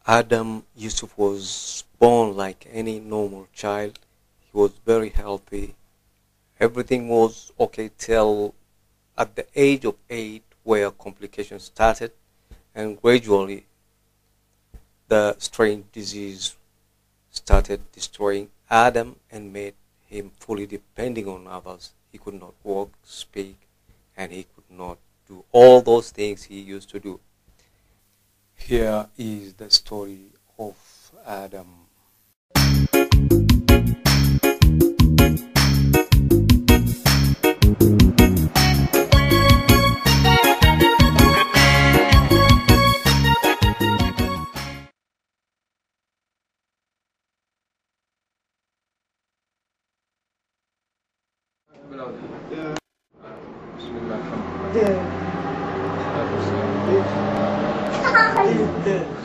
Adam Yusuf was born like any normal child. He was very healthy. Everything was okay till at the age of 8 where complications started, and gradually the strange disease started destroying Adam and made him fully depending on others. He could not walk, speak, and he could not do all those things he used to do. Here is the story of Adam.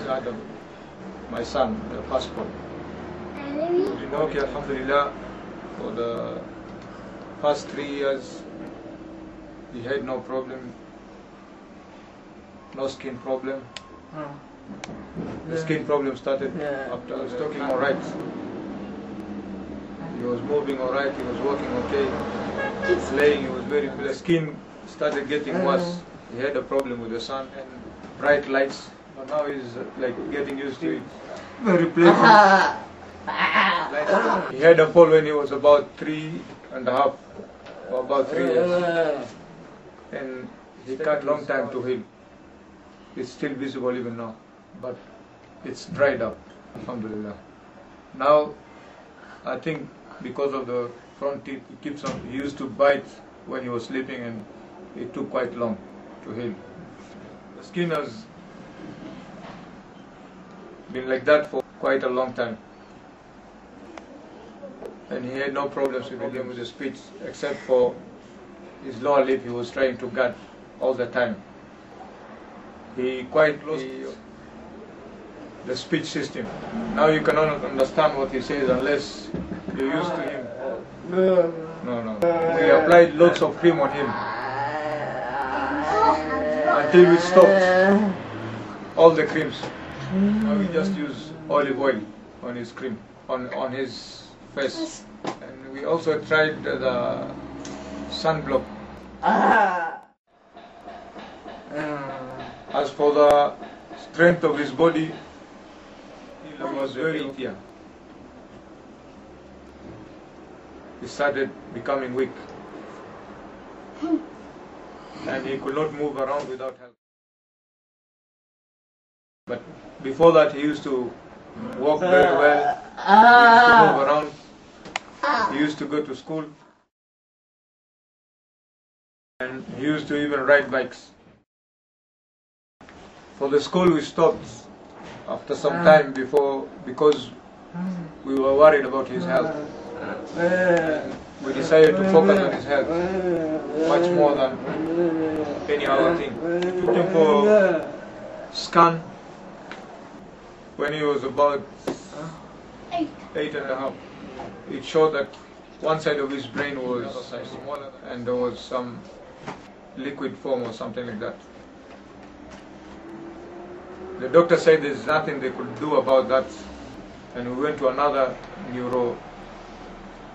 Adam, my son, the passport. Okay, Alhamdulillah, for the past 3 years, he had no problem, no skin problem. The skin problem started after I was talking alright. He was moving alright, he was walking okay, playing, he was very good. The skin started getting worse. He had a problem with the sun and bright lights. But now he's like getting used to it. Very pleasant. He had a fall when he was about 3.5 or about 3 years. And he cut long time to heal. It's still visible even now, but it's dried up, alhamdulillah. Now, I think because of the front teeth, he keeps on. He used to bite when he was sleeping, and it took quite long to heal. The skin has been like that for quite a long time, and he had no problems with his speech, except for his lower lip. He was trying to gut all the time. He quite lost the speech system. Now you cannot understand what he says unless you're used to him. No. We applied lots of cream on him until we stopped all the creams. Now we just use olive oil on his cream, on his face. And we also tried the sunblock. As for the strength of his body, he was very weak. He started becoming weak, and he could not move around without help. But before that, he used to walk very well. He used to move around. He used to go to school, and he used to even ride bikes. For the school, we stopped after some time because we were worried about his health. We decided to focus on his health much more than any other thing. We took him for scan when he was about 8.5. It showed that one side of his brain was smaller and there was some liquid form or something like that. The doctor said there's nothing they could do about that, and we went to another neuro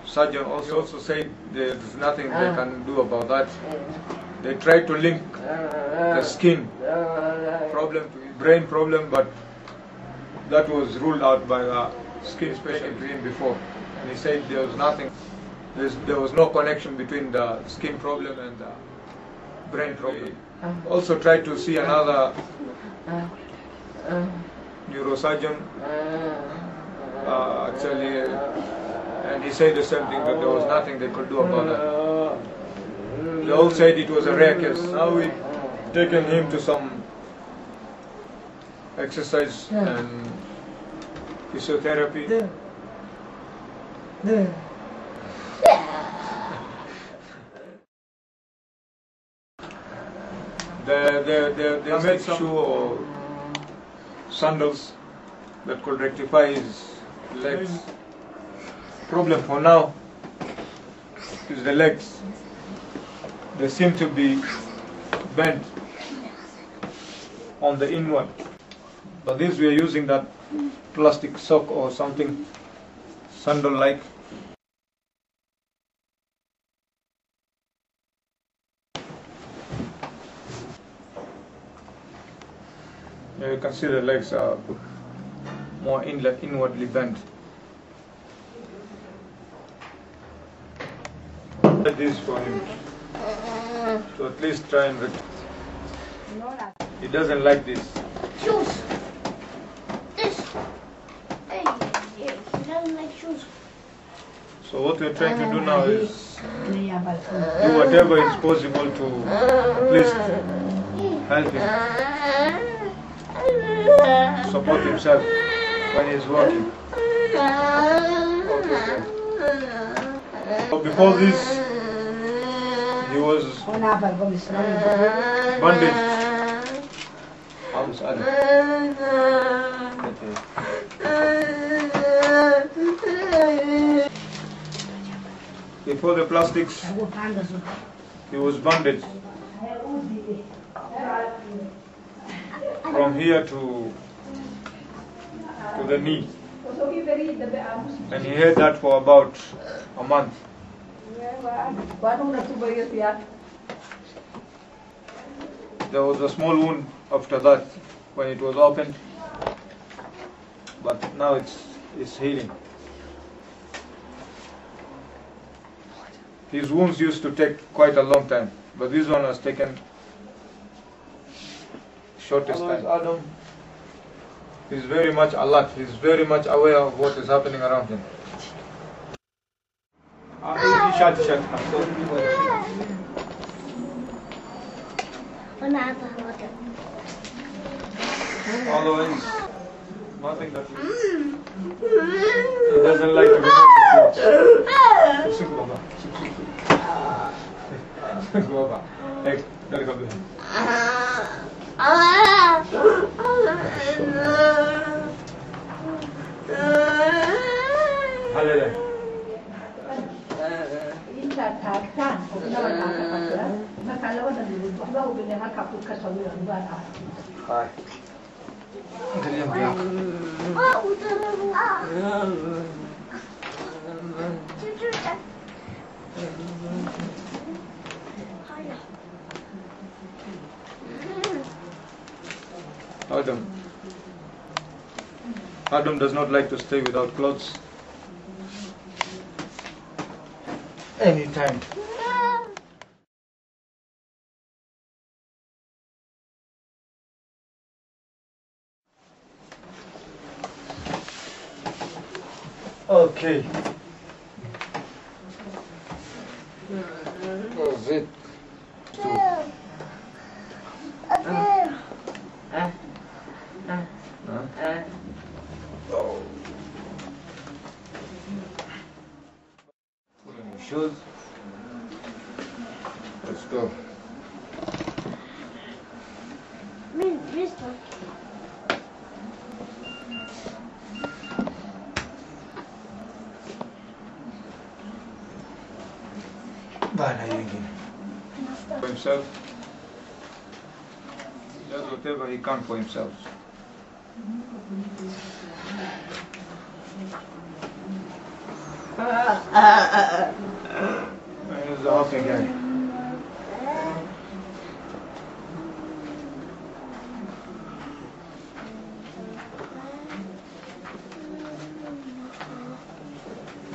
surgeon. Also said there's nothing they can do about that. They tried to link the skin problem to his brain problem, but that was ruled out by the skin specialist to him before, and he said there was nothing. There was no connection between the skin problem and the brain problem. Also tried to see another neurosurgeon actually, and he said the same thing, that there was nothing they could do about that. They all said it was a rare case. Now we've taken him to some exercise and physiotherapy. They made some shoe or sandals that could rectify his legs. Problem for now is the legs. They seem to be bent on the inward. But this we are using that plastic sock or something sandal-like. You can see the legs are more inwardly bent. This for him to at least try and he doesn't like this. Shoes. This. Hey, he doesn't like shoes. So what we're trying to do now is do whatever is possible to at least help him support himself when he's walking. Okay. So before this, he was bandaged. Before the plastics, he was bandaged from here to the knee, and he had that for about a month. There was a small wound after that when it was opened, but now it's healing. His wounds used to take quite a long time, but this one has taken shortest time. Adam, he's very much alert. He's very much aware of what is happening around him. Otherwise, nothing that he doesn't like to remove the clothes. Hey, gotta come here. Hi. Adam does not like to stay without clothes anytime. Okay. That's it. Oh. Put on your shoes. Let's go. For himself, he does whatever he can for himself. He's a happy guy.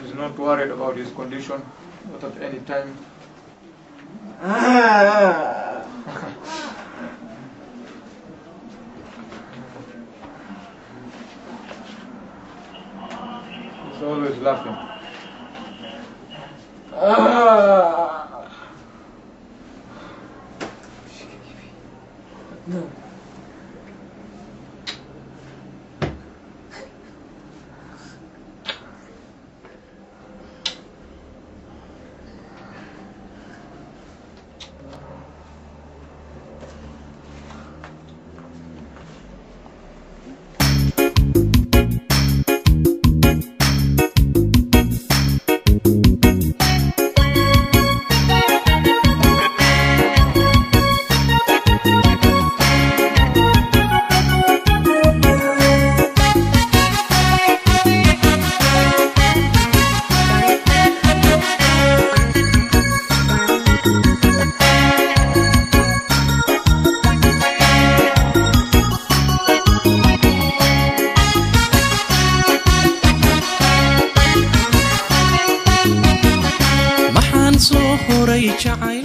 He's not worried about his condition, not at any time. He's always laughing. No. jacayl